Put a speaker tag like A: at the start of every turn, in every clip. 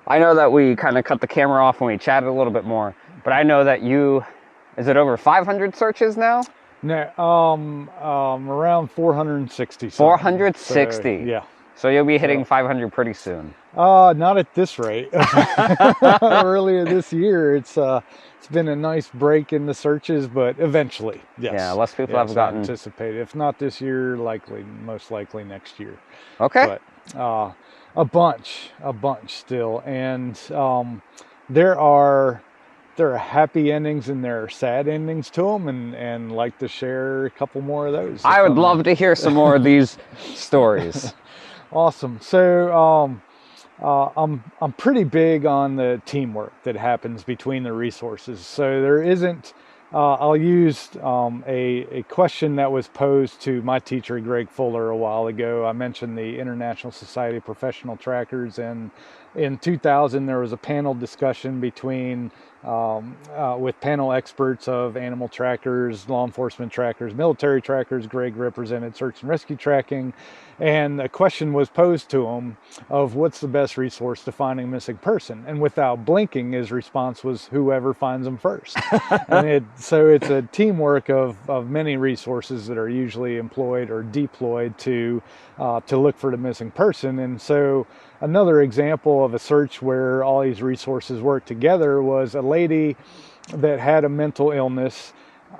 A: I know that we kind of cut the camera off when we chatted a little bit more, but I know that is it over 500 searches now?
B: No, around 460.
A: 460.
B: So, yeah.
A: So you'll be hitting 500 pretty soon.
B: Not at this rate. Earlier this year, it's been a nice break in the searches, but eventually, yes.
A: Yeah, less people have gotten.
B: I anticipate, if not this year, most likely next year.
A: Okay.
B: But a bunch still, and there are happy endings and there are sad endings to them, and like to share a couple more of those.
A: I would love to hear some more of these stories.
B: Awesome. So I'm pretty big on the teamwork that happens between the resources. So there isn't. I'll use a question that was posed to my teacher, Greg Fuller, a while ago. I mentioned the International Society of Professional Trackers, and in 2000 there was a panel discussion between with panel experts of animal trackers, law enforcement trackers, military trackers. Greg represented search and rescue tracking, and a question was posed to him of what's the best resource to finding a missing person, and without blinking his response was whoever finds them first. And so it's a teamwork of many resources that are usually employed or deployed to look for the missing person. And so another example of a search where all these resources work together was a lady that had a mental illness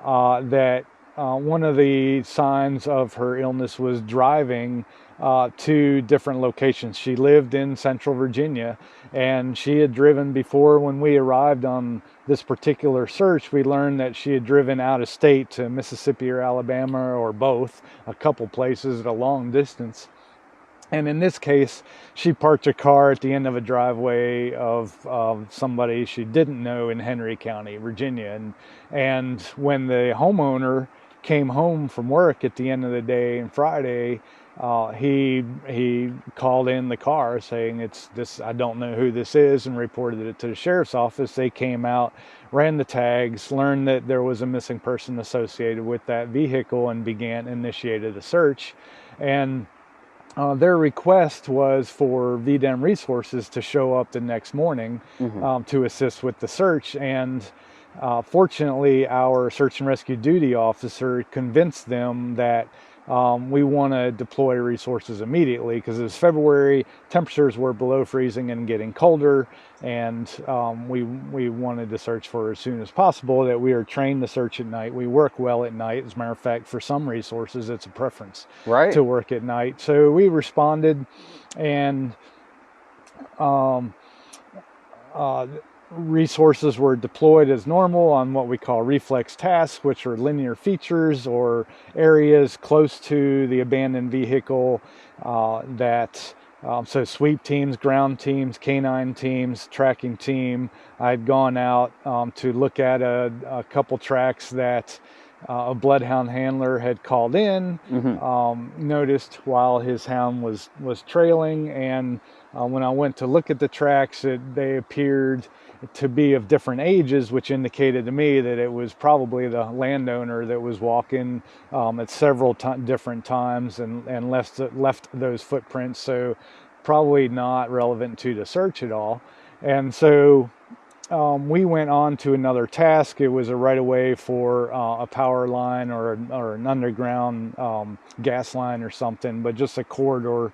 B: that one of the signs of her illness was driving to different locations. She lived in Central Virginia, and she had driven before. When we arrived on this particular search, we learned that she had driven out of state to Mississippi or Alabama or both, a couple places at a long distance. And in this case, she parked a car at the end of a driveway of somebody she didn't know in Henry County, Virginia. And when the homeowner came home from work at the end of the day on Friday, he called in the car saying, "It's this. I don't know who this is," and reported it to the sheriff's office. They came out, ran the tags, learned that there was a missing person associated with that vehicle, and initiated a search. And their request was for VDEM resources to show up the next morning to assist with the search. And fortunately, our search and rescue duty officer convinced them that we want to deploy resources immediately, because it was February, temperatures were below freezing and getting colder, and we wanted to search for her as soon as possible. That we are trained to search at night. We work well at night. As a matter of fact, for some resources, it's a preference to work at night. So we responded, and resources were deployed as normal on what we call reflex tasks, which are linear features or areas close to the abandoned vehicle so sweep teams, ground teams, canine teams, tracking team. I'd gone out to look at a couple tracks that a bloodhound handler had called in, noticed while his hound was trailing, and when I went to look at the tracks, they appeared to be of different ages, which indicated to me that it was probably the landowner that was walking at several different times and left those footprints, so probably not relevant to the search at all. And so we went on to another task. It was a right-of-way for a power line or an underground gas line or something, but just a corridor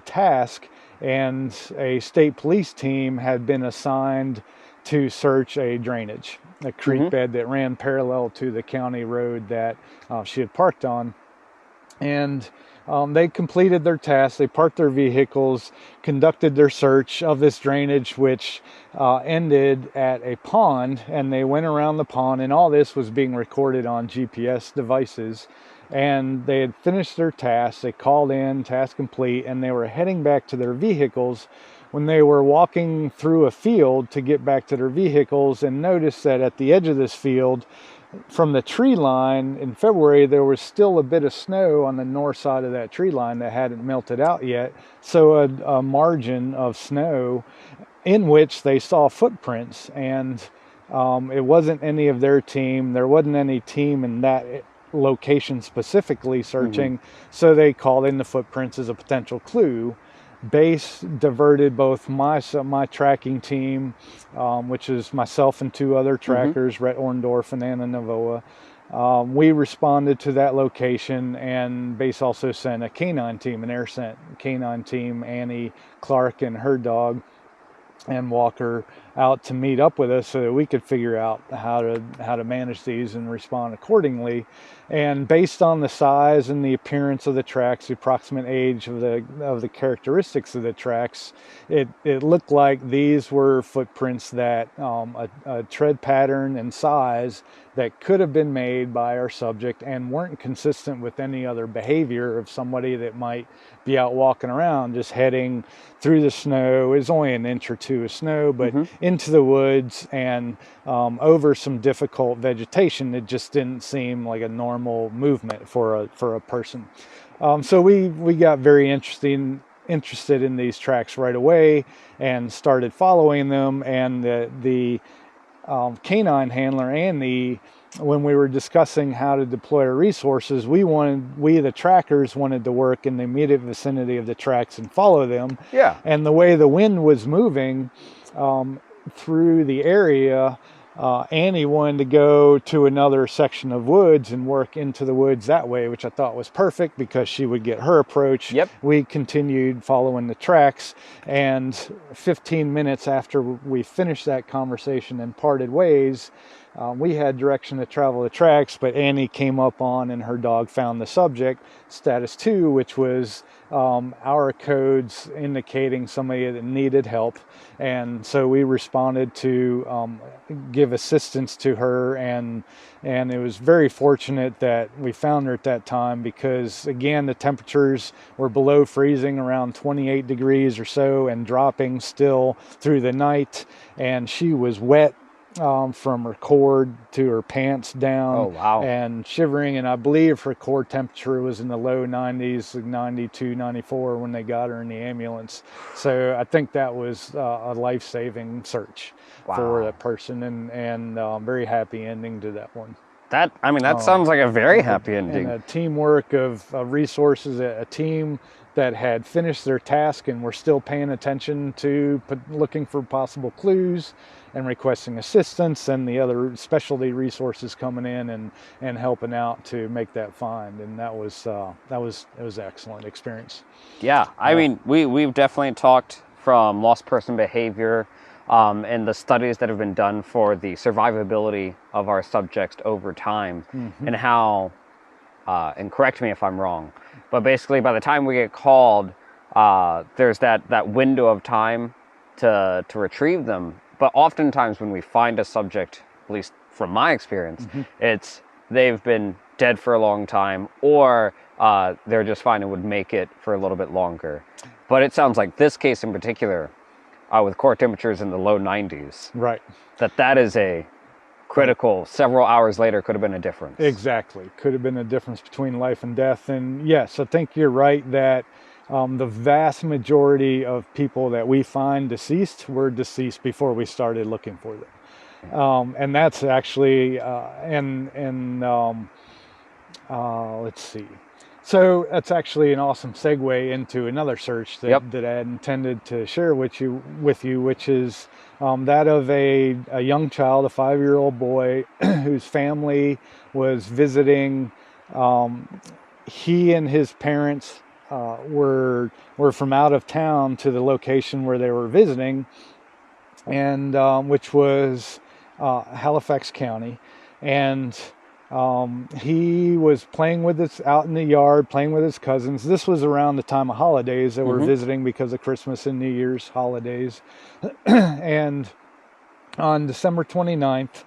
B: task. And a state police team had been assigned to search a drainage, a creek bed that ran parallel to the county road that she had parked on. And they completed their task. They parked their vehicles, conducted their search of this drainage, which ended at a pond, and they went around the pond, and all this was being recorded on GPS devices. And they had finished their task. They called in, task complete, and they were heading back to their vehicles when they were walking through a field to get back to their vehicles, and noticed that at the edge of this field, from the tree line in February, there was still a bit of snow on the north side of that tree line that hadn't melted out yet. So a margin of snow in which they saw footprints, and it wasn't any of their team. There wasn't any team in that location specifically searching, so they called in the footprints as a potential clue. base diverted both my tracking team, which is myself and two other trackers, Rhett Orndorff and Anna Navoa. We responded to that location, and base also sent a canine team, an air sent canine team, Annie Clark and her dog and Walker, out to meet up with us so that we could figure out how to manage these and respond accordingly. And based on the size and the appearance of the tracks, the approximate age of the characteristics of the tracks, it looked like these were footprints that a tread pattern and size that could have been made by our subject and weren't consistent with any other behavior of somebody that might be out walking around just heading through the snow. It was only an inch or two of snow, but into the woods and over some difficult vegetation. It just didn't seem like a normal movement for a person. So we got very interested in these tracks right away and started following them. And the canine handler and when we were discussing how to deploy our resources, we the trackers wanted to work in the immediate vicinity of the tracks and follow them.
A: Yeah.
B: And the way the wind was moving through the area, Annie wanted to go to another section of woods and work into the woods that way, which I thought was perfect because she would get her approach.
A: Yep.
B: We continued following the tracks, and 15 minutes after we finished that conversation and parted ways, we had direction to travel the tracks, but Annie came up on and her dog found the subject, status 2, which was our codes indicating somebody that needed help. And so we responded to give assistance to her, and it was very fortunate that we found her at that time because, again, the temperatures were below freezing, around 28 degrees or so, and dropping still through the night, and she was wet from her cord to her pants down.
A: Oh, wow.
B: And shivering, and I believe her core temperature was in the low 90s, like 92, 94 when they got her in the ambulance. So I think that was a life-saving search for that person, and very happy ending to that one.
A: That sounds like a very happy ending.
B: And a teamwork of resources, a team that had finished their task and were still paying attention to looking for possible clues and requesting assistance, and the other specialty resources coming in and helping out to make that find. And it was an excellent experience.
A: Yeah, I mean, we've definitely talked from lost person behavior and the studies that have been done for the survivability of our subjects over time, and how, and correct me if I'm wrong, but basically by the time we get called, there's that window of time to retrieve them. But oftentimes when we find a subject, at least from my experience, it's they've been dead for a long time, or they're just fine and would make it for a little bit longer. But it sounds like this case in particular, with core temperatures in the low 90s,
B: right,
A: that is a critical, several hours later could have been a difference. Exactly.
B: Could have been a difference between life and death. And yes, I think you're right that the vast majority of people that we find deceased were deceased before we started looking for them. And that's actually, let's see. So that's actually an awesome segue into another search that I had intended to share with you, which is that of a young child, a 5-year-old boy whose family was visiting. He and his parents were from out of town to the location where they were visiting, and which was Halifax County, and he was out in the yard, playing with his cousins. This was around the time of holidays that we're visiting because of Christmas and New Year's holidays. And on December 29th,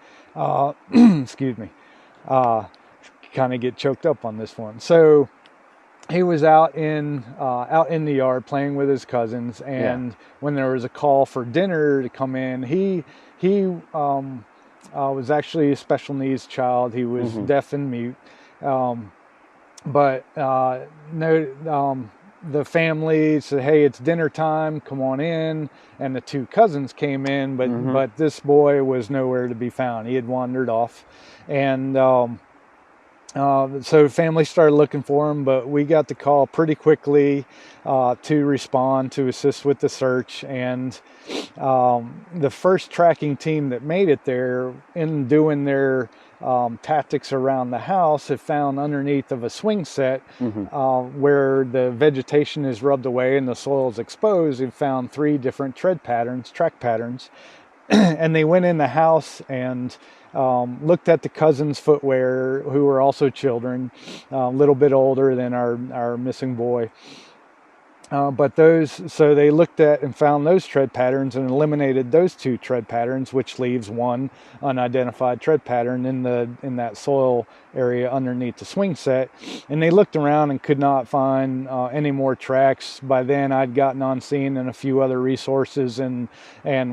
B: excuse me, kind of get choked up on this one. So he was out in the yard playing with his cousins, and when there was a call for dinner to come in, he was actually a special needs child. He was deaf and mute, but the family said, "Hey, it's dinner time. Come on in." And the two cousins came in, but this boy was nowhere to be found. He had wandered off, and So family started looking for him, but we got the call pretty quickly to respond, to assist with the search. And the first tracking team that made it there, in doing their tactics around the house, had found underneath of a swing set where the vegetation is rubbed away and the soil is exposed, and found 3 different track patterns. And they went in the house and looked at the cousins' footwear, who were also children, a little bit older than our missing boy. So they looked at and found those tread patterns and eliminated those 2 tread patterns, which leaves 1 unidentified tread pattern in that soil area underneath the swing set. And they looked around and could not find any more tracks. By then, I'd gotten on scene and a few other resources, and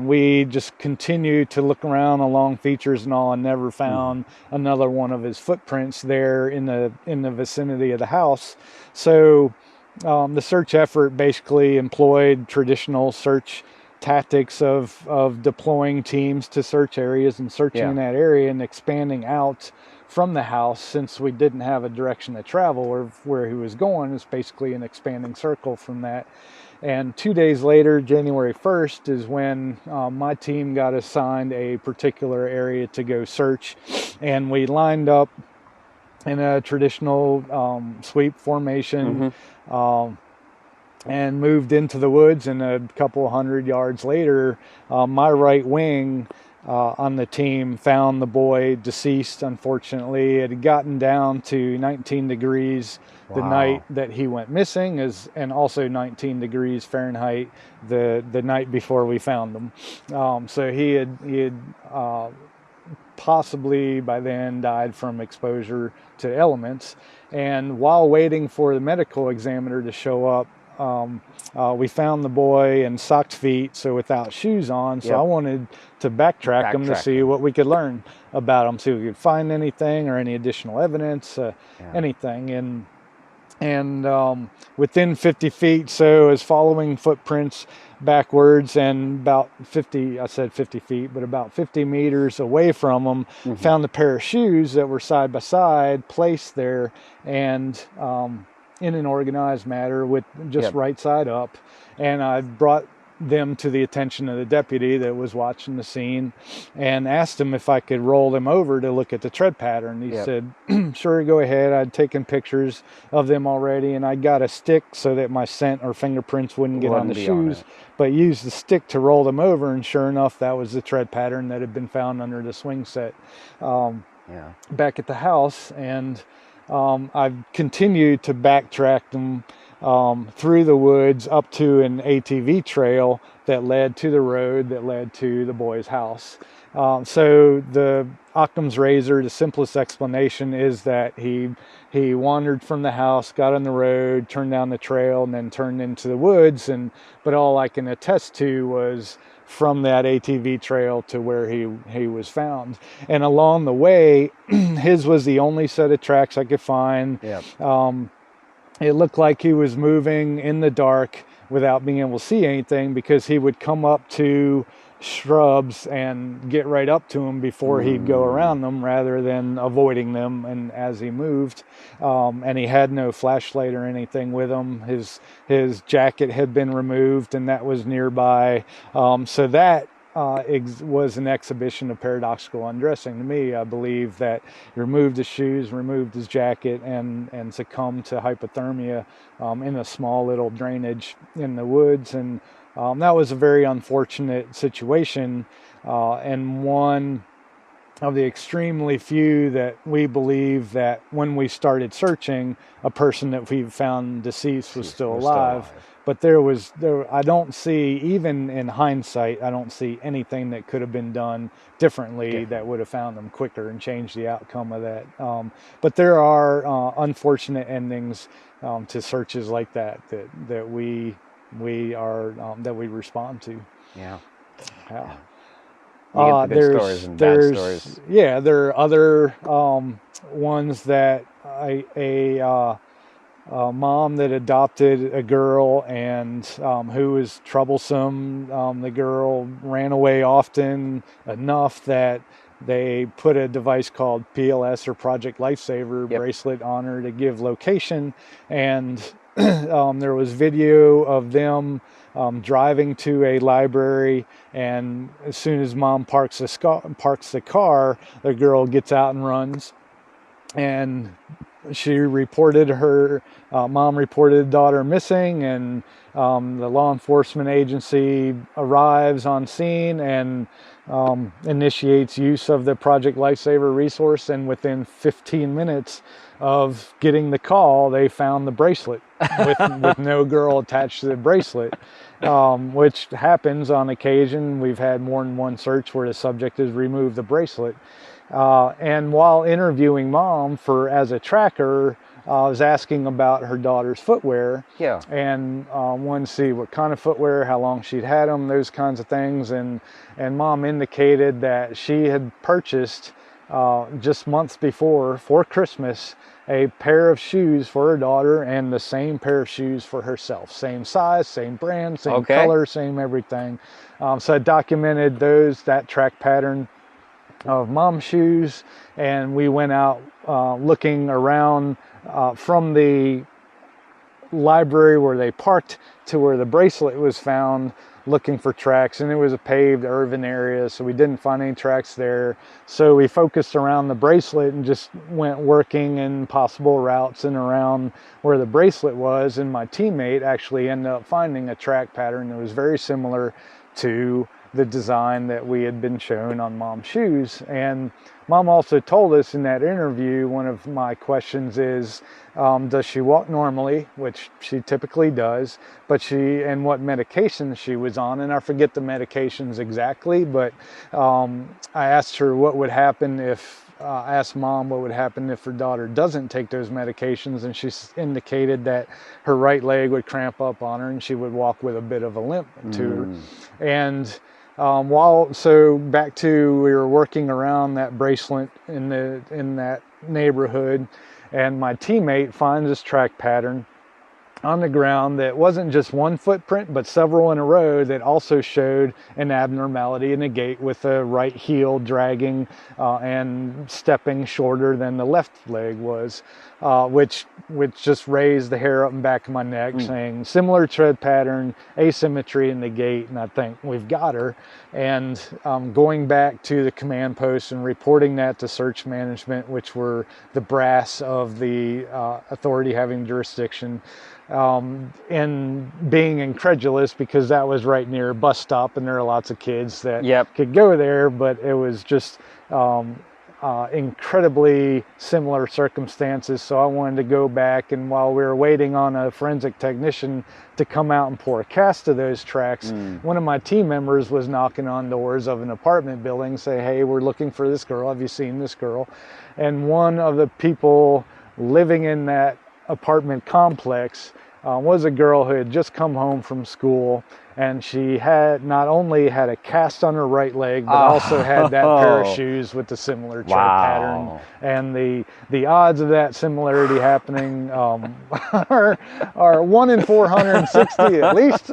B: we just continued to look around along features and all, and never found another one of his footprints there in the vicinity of the house. So the search effort basically employed traditional search tactics of deploying teams to search areas and searching in that area and expanding out from the house. Since we didn't have a direction to travel or where he was going, it's basically an expanding circle from that. And 2 days later, January 1st, is when my team got assigned a particular area to go search, and we lined up in a traditional sweep formation, and moved into the woods. And a couple 100 yards later, my right wing on the team found the boy deceased. Unfortunately, it had gotten down to 19 degrees the night that he went missing, and also 19 degrees Fahrenheit the night before we found him. So he had possibly by then died from exposure to elements. And while waiting for the medical examiner to show up, we found the boy in socked feet, so without shoes on. So I wanted to backtrack him to see what we could learn about him, see if we could find anything or any additional evidence, anything. And within 50 feet, so as following footprints backwards, and about 50 feet, but about 50 meters away from them, found a pair of shoes that were side by side, placed there, and in an organized manner with just right side up. And I brought them to the attention of the deputy that was watching the scene and asked him if I could roll them over to look at the tread pattern. He said, sure, go ahead. I'd taken pictures of them already, and I got a stick so that my scent or fingerprints wouldn't get on the shoes, but used the stick to roll them over, and sure enough, that was the tread pattern that had been found under the swing set back at the house. And I've continued to backtrack them through the woods up to an ATV trail that led to the road that led to the boy's house. So the Occam's razor, the simplest explanation is that he wandered from the house, got on the road, turned down the trail, and then turned into the woods. But all I can attest to was from that ATV trail to where he was found. And along the way, his was the only set of tracks I could find. It looked like he was moving in the dark without being able to see anything, because he would come up to shrubs and get right up to them before he'd go around them, rather than avoiding them. And as he moved, and he had no flashlight or anything with him. His jacket had been removed, and that was nearby. So that was an exhibition of paradoxical undressing to me. I believe that he removed his shoes, removed his jacket, and succumbed to hypothermia in a small little drainage in the woods. And that was a very unfortunate situation, and one of the extremely few that we believe that when we started searching, a person that we found deceased was still alive. But I don't see, even in hindsight, I don't see anything that could have been done differently that would have found them quicker and changed the outcome of that. But there are unfortunate endings to searches like that we respond to.
A: You get the good stories and bad stories.
B: Yeah, there are other ones that a mom that adopted a girl and who was troublesome. The girl ran away often enough that they put a device called PLS, or Project Lifesaver,
A: Yep.
B: bracelet on her to give location. And there was video of them driving to a library, and as soon as mom parks the car, the girl gets out and runs. And she reported mom reported daughter missing, and the law enforcement agency arrives on scene and initiates use of the Project Lifesaver resource. And within 15 minutes of getting the call, they found the bracelet with no girl attached to the bracelet, which happens on occasion. We've had more than one search where the subject has removed the bracelet. And while interviewing mom as a tracker, I was asking about her daughter's footwear.
A: Yeah.
B: And wanted to see what kind of footwear, how long she'd had them, those kinds of things. And mom indicated that she had purchased just months before, for Christmas, a pair of shoes for her daughter and the same pair of shoes for herself. Same size, same brand, same color, same everything. So I documented that track pattern of mom's shoes, and we went out looking around from the library where they parked to where the bracelet was found, looking for tracks. And it was a paved urban area, so we didn't find any tracks there. So we focused around the bracelet and just went working in possible routes and around where the bracelet was. And my teammate actually ended up finding a track pattern that was very similar to the design that we had been shown on mom's shoes. And mom also told us in that interview, one of my questions is, does she walk normally, which she typically does, and what medications she was on. And I forget the medications exactly, but I asked her what would happen asked mom what would happen if her daughter doesn't take those medications, and she indicated that her right leg would cramp up on her and she would walk with a bit of a limp to her. And back to, we were working around that bracelet in that neighborhood, and my teammate finds this track pattern on the ground that wasn't just one footprint, but several in a row, that also showed an abnormality in the gait, with the right heel dragging and stepping shorter than the left leg was, which just raised the hair up and back of my neck, saying similar tread pattern, asymmetry in the gait. And I think we've got her. And going back to the command post and reporting that to search management, which were the brass of the authority having jurisdiction, and being incredulous because that was right near a bus stop and there are lots of kids that could go there, but it was just incredibly similar circumstances. So I wanted to go back, and while we were waiting on a forensic technician to come out and pour a cast of those tracks, one of my team members was knocking on doors of an apartment building, say, hey, we're looking for this girl, have you seen this girl? And one of the people living in that apartment complex was a girl who had just come home from school, and she had not only had a cast on her right leg, but also had that pair of shoes with the similar tread pattern. And the odds of that similarity happening are 1 in 460 at least,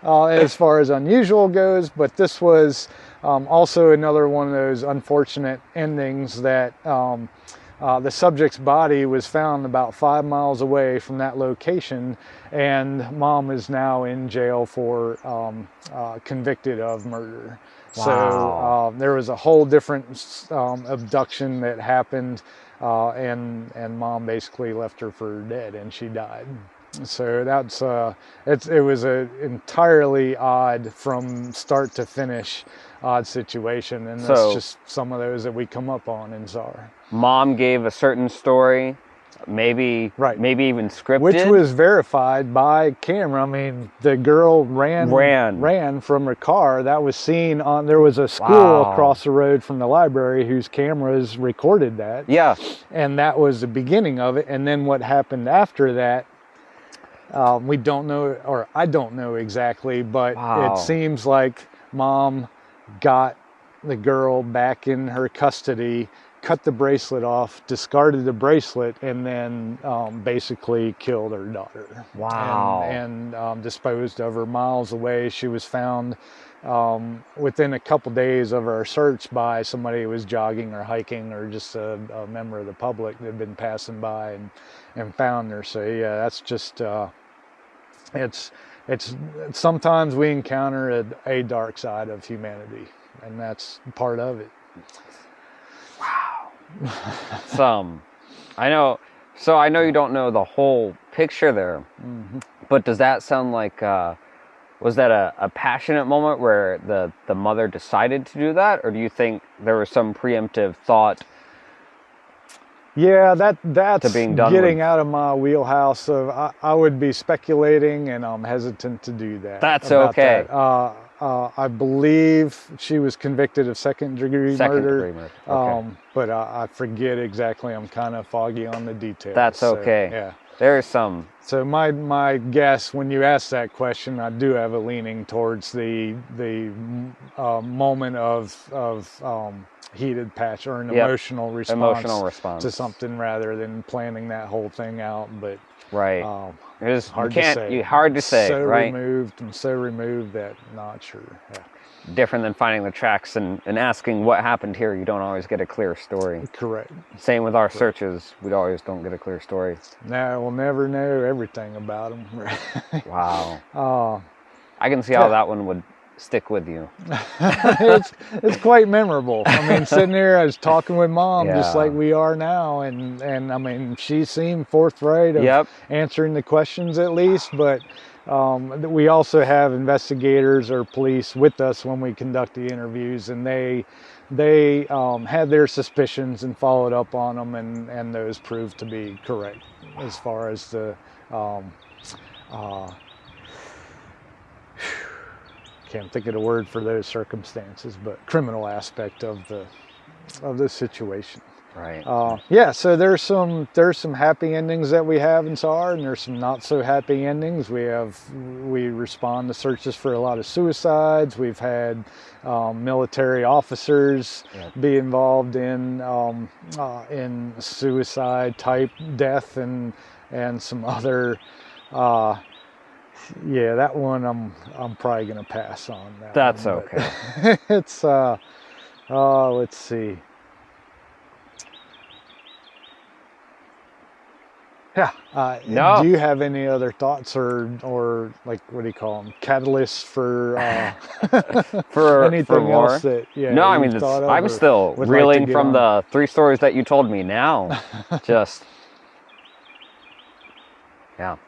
B: as far as unusual goes. But this was also another one of those unfortunate endings that the subject's body was found about 5 miles away from that location, and mom is now in jail for convicted of murder. So there was a whole different abduction that happened, and mom basically left her for dead, and she died. So that's it was an entirely odd, from start to finish, odd situation, and that's just some of those that we come up on in SAR.
A: Mom gave a certain story, maybe even scripted,
B: which was verified by camera. I mean, the girl ran from her car. That was seen on. There was a school across the road from the library whose cameras recorded that. Yeah, and that was the beginning of it. And then what happened after that, we don't know, or I don't know exactly, but it seems like mom got the girl back in her custody, cut the bracelet off, discarded the bracelet, and then basically killed her daughter. And disposed of her miles away. She was found within a couple days of our search by somebody who was jogging or hiking or just a member of the public that had been passing by and found her. So yeah, that's just it's sometimes we encounter a dark side of humanity, and that's part of it.
A: Wow. I know. So I know you don't know the whole picture there, but does that sound like, was that a passionate moment where the mother decided to do that? Or do you think there was some preemptive thought?
B: Yeah, that's
A: being done
B: getting
A: with...
B: out of my wheelhouse. So I would be speculating, and I'm hesitant to do that.
A: That's okay.
B: That. I believe she was convicted of second-degree murder.
A: Okay.
B: But I forget exactly. I'm kind of foggy on the details.
A: That's okay.
B: So, yeah.
A: There's some...
B: So my guess, when you ask that question, I do have a leaning towards the moment of heated passion or an emotional response to something rather than planning that whole thing out. But
A: right,
B: it's hard to say.
A: So right?
B: I'm so removed that not sure. Yeah.
A: Different than finding the tracks and asking what happened here. You don't always get a clear story.
B: Correct.
A: Same with our searches. We always don't get a clear story.
B: No, we'll never know everything about them.
A: Wow. I can see how that one would stick with you.
B: it's quite memorable. I mean, sitting there, I was talking with Mom just like we are now, and I mean, she seemed forthright of answering the questions at least, but we also have investigators or police with us when we conduct the interviews, and they had their suspicions and followed up on them, and those proved to be correct as far as the can't think of the word for those circumstances, but criminal aspect of the situation.
A: Right.
B: So there's some happy endings that we have in SAR, and there's some not so happy endings. We respond to searches for a lot of suicides. We've had military officers be involved in suicide type death and some other. That one I'm probably gonna pass on.
A: That's
B: one,
A: okay.
B: It's let's see. Do you have any other thoughts or like, what do you call them, catalysts for
A: for
B: anything
A: more?
B: else that
A: no, I mean, I'm still reeling from the 3 stories that you told me now. Just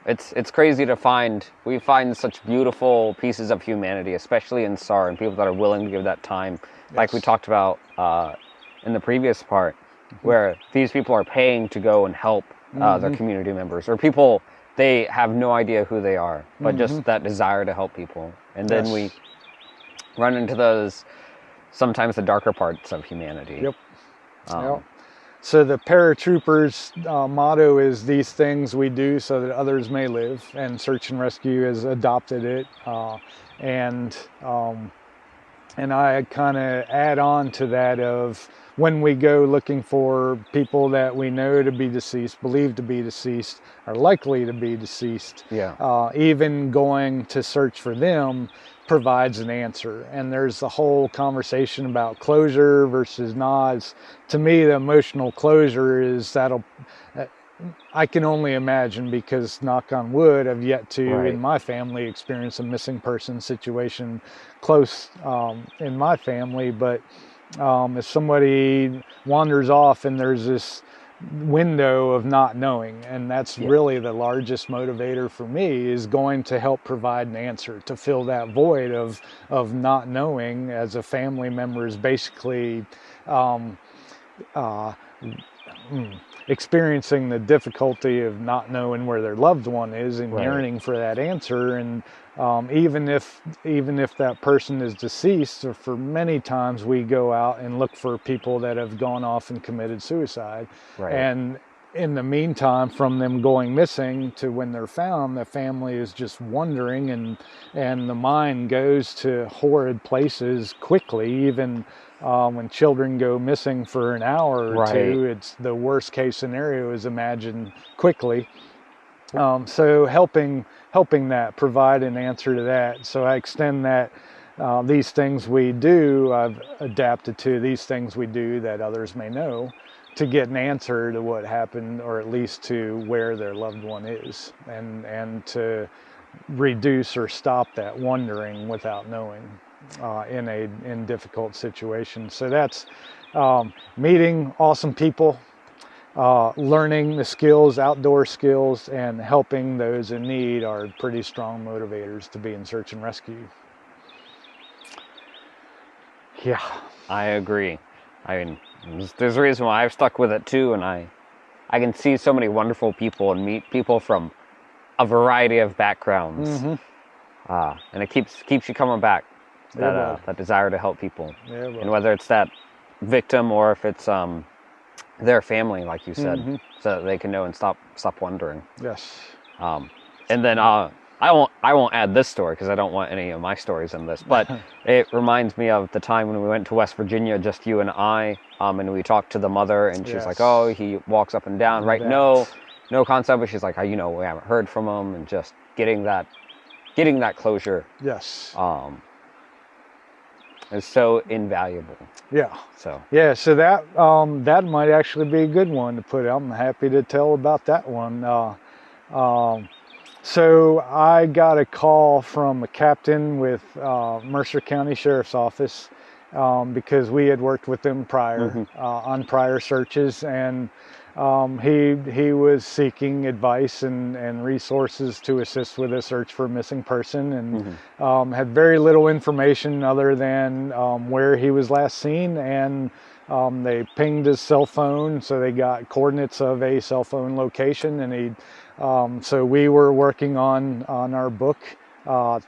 A: it's crazy to find. We find such beautiful pieces of humanity, especially in SAR, and people that are willing to give that time, like we talked about in the previous part, where these people are paying to go and help their community members, or people, they have no idea who they are, but just that desire to help people. And then we run into those, sometimes the darker parts of humanity.
B: So the paratroopers' motto is, "These things we do so that others may live," and Search and Rescue has adopted it. And I kind of add on to that of, when we go looking for people that we know to be deceased, believed to be deceased, are likely to be deceased, even going to search for them provides an answer. And there's a whole conversation about closure versus not. To me, the emotional closure is I can only imagine, because knock on wood, I've yet to in my family experience a missing person situation close in my family. But if somebody wanders off and there's this window of not knowing, and that's really the largest motivator for me, is going to help provide an answer to fill that void of not knowing, as a family member is basically experiencing the difficulty of not knowing where their loved one is and yearning for that answer. And even if that person is deceased, or for many times we go out and look for people that have gone off and committed suicide, and in the meantime, from them going missing to when they're found, the family is just wondering, and the mind goes to horrid places quickly. Even when children go missing for an hour or two, it's the worst case scenario is imagined quickly. So helping that, provide an answer to that. So I extend that these things we do, I've adapted to these things we do that others may know, to get an answer to what happened, or at least to where their loved one is, and to reduce or stop that wondering without knowing in difficult situations. So that's meeting awesome people, learning the skills, outdoor skills, and helping those in need are pretty strong motivators to be in search and rescue. Yeah,
A: I agree. I mean, there's a reason why I've stuck with it too, and I can see so many wonderful people and meet people from a variety of backgrounds, and it keeps you coming back. That desire to help people, and whether it's that victim or if it's their family, like you said, so that they can know and stop wondering.
B: Yes.
A: And then I won't add this story because I don't want any of my stories in this, but it reminds me of the time when we went to West Virginia, just you and I, and we talked to the mother, and she's like, "Oh, he walks up and down, right?" No concept, but she's like, we haven't heard from him, and just getting that closure.
B: Yes.
A: Is so invaluable.
B: Yeah.
A: So
B: that might actually be a good one to put. I'm happy to tell about that one. So I got a call from a captain with Mercer County Sheriff's Office, because we had worked with them prior on prior searches, and he was seeking advice and resources to assist with a search for a missing person, and had very little information other than where he was last seen, and they pinged his cell phone, so they got coordinates of a cell phone location, and so we were working on our book at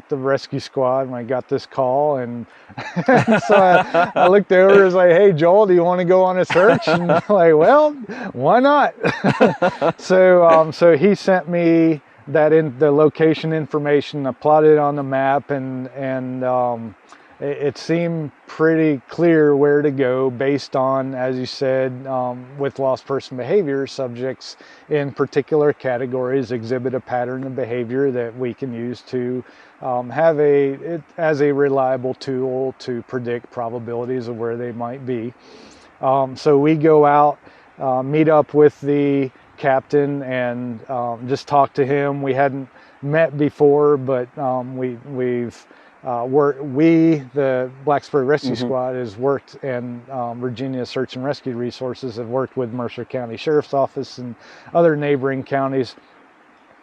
B: the rescue squad when I got this call, and so I looked over and was like, "Hey Joel, do you want to go on a search?" And I'm like, "Well, why not?" So he sent me the location information. I plotted it on the map, and it seemed pretty clear where to go based on, as you said, with lost person behavior, subjects in particular categories exhibit a pattern of behavior that we can use to have as a reliable tool to predict probabilities of where they might be. So we go out, meet up with the captain, and just talk to him. We hadn't met before, but the Blacksburg Rescue Squad has worked, and Virginia Search and Rescue Resources have worked with Mercer County Sheriff's Office and other neighboring counties.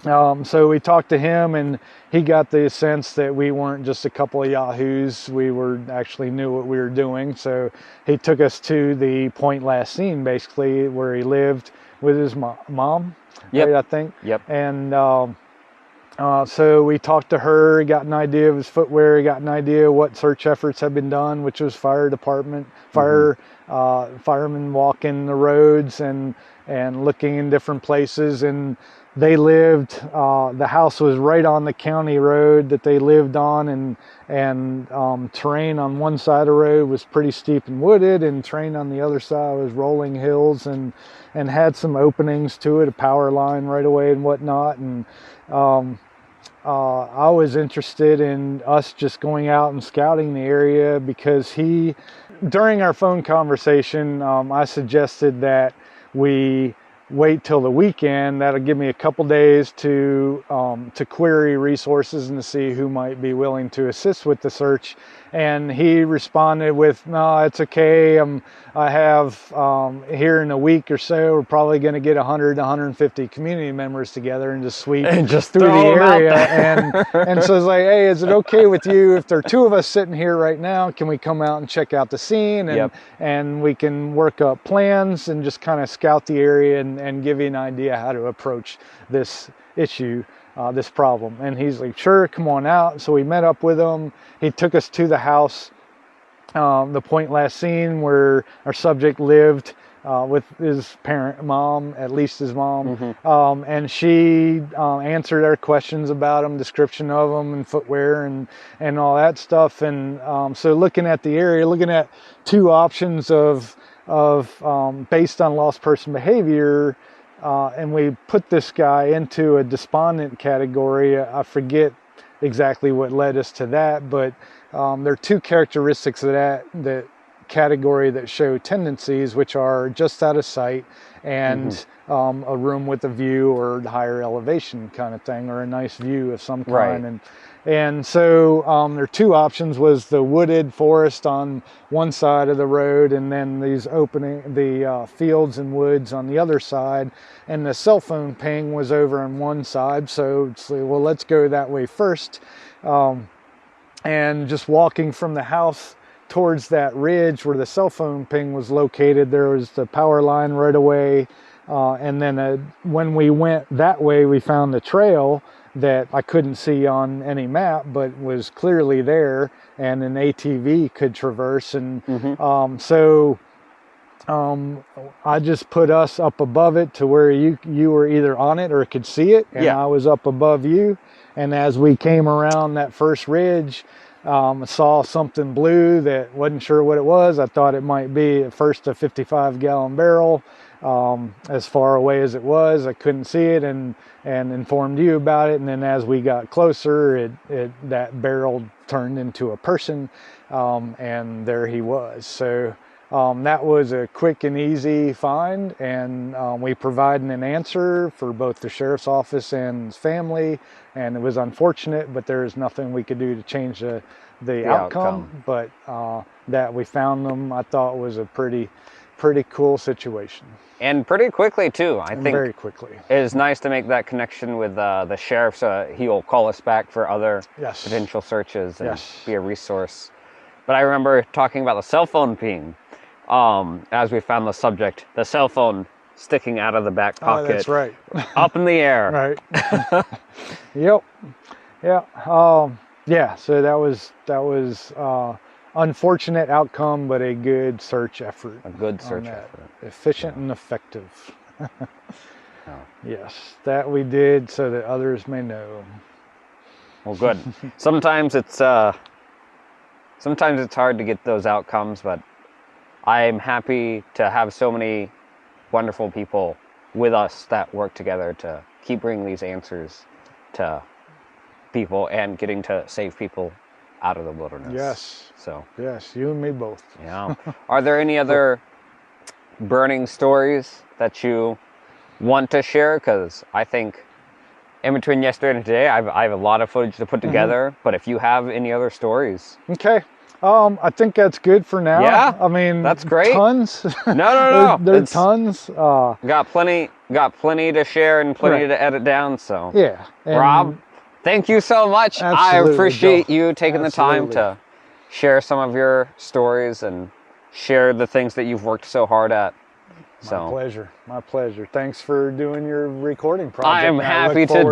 B: So we talked to him, and he got the sense that we weren't just a couple of yahoos. We actually knew what we were doing. So he took us to the point last seen, basically, where he lived with his mom, right, I think.
A: Yep.
B: And so we talked to her, got an idea of his footwear, got an idea of what search efforts had been done, which was firemen walking the roads and looking in different places. And they lived, the house was right on the county road that they lived on, and terrain on one side of the road was pretty steep and wooded, and terrain on the other side was rolling hills and had some openings to it, a power line right away and whatnot. And I was interested in us just going out and scouting the area, because during our phone conversation, I suggested that we wait till the weekend. That'll give me a couple days to query resources and to see who might be willing to assist with the search. And he responded with, "No, it's okay. I have here in a week or so, we're probably going to get 100 to 150 community members together and just sweep
A: and just
B: through the area." And so it's like, "Hey, is it okay with you if there are two of us sitting here right now? Can we come out and check out the scene, and we can work up plans and just kind of scout the area and give you an idea how to approach this issue, this problem?" And he's like, "Sure, come on out." So we met up with him. He took us to the house, the point last seen, where our subject lived with his mom, at least his mom. And she answered our questions about him, description of him and footwear and all that stuff. And so looking at the area, looking at two options of based on lost person behavior, and we put this guy into a despondent category. I forget exactly what led us to that, but there are two characteristics of that category that show tendencies, which are just out of sight and a room with a view or higher elevation kind of thing, or a nice view of some kind.
A: Right.
B: And so there are two options: was the wooded forest on one side of the road, and then the fields and woods on the other side, and the cell phone ping was over on one side. So it's like, well, let's go that way first. And just walking from the house towards that ridge where the cell phone ping was located, there was the power line right away. And then when we went that way, we found the trail that I couldn't see on any map, but was clearly there, and an ATV could traverse. And so I just put us up above it to where you were either on it or could see it, and I was up above you. And as we came around that first ridge, I saw something blue that wasn't sure what it was. I thought it might be at first a 55-gallon barrel. As far away as it was, I couldn't see it, and informed you about it. And then as we got closer, that barrel turned into a person, and there he was. So that was a quick and easy find, and we provided an answer for both the sheriff's office and his family. And it was unfortunate, but there is nothing we could do to change the outcome. But that we found them, I thought was a pretty cool situation.
A: And pretty quickly too. I think
B: very quickly.
A: It is nice to make that connection with the sheriff, so he'll call us back for other potential searches and be a resource. But I remember talking about the cell phone ping as we found the subject, the cell phone sticking out of the back pocket.
B: Oh, that's right.
A: Up in the air.
B: Right. Yep. Yeah. Yeah. So that was unfortunate outcome, but a good search effort.
A: A good search effort.
B: Efficient and effective. Yes, that we did so that others may know.
A: Well, good. Sometimes it's hard to get those outcomes, but I'm happy to have so many wonderful people with us that work together to keep bringing these answers to people and getting to save people out of the wilderness.
B: Yes.
A: So.
B: Yes, you and me both.
A: Yeah. Are there any other burning stories that you want to share? Because I think in between yesterday and today, I have a lot of footage to put together. But if you have any other stories.
B: Okay. I think that's good for now.
A: Yeah.
B: I mean,
A: that's great.
B: Tons.
A: No.
B: There are tons.
A: Got plenty to share and plenty to edit down. So.
B: Yeah.
A: Rob, thank you so much. I appreciate you taking the time to share some of your stories and share the things that you've worked so hard at.
B: My pleasure. Thanks for doing your recording project.
A: I am happy to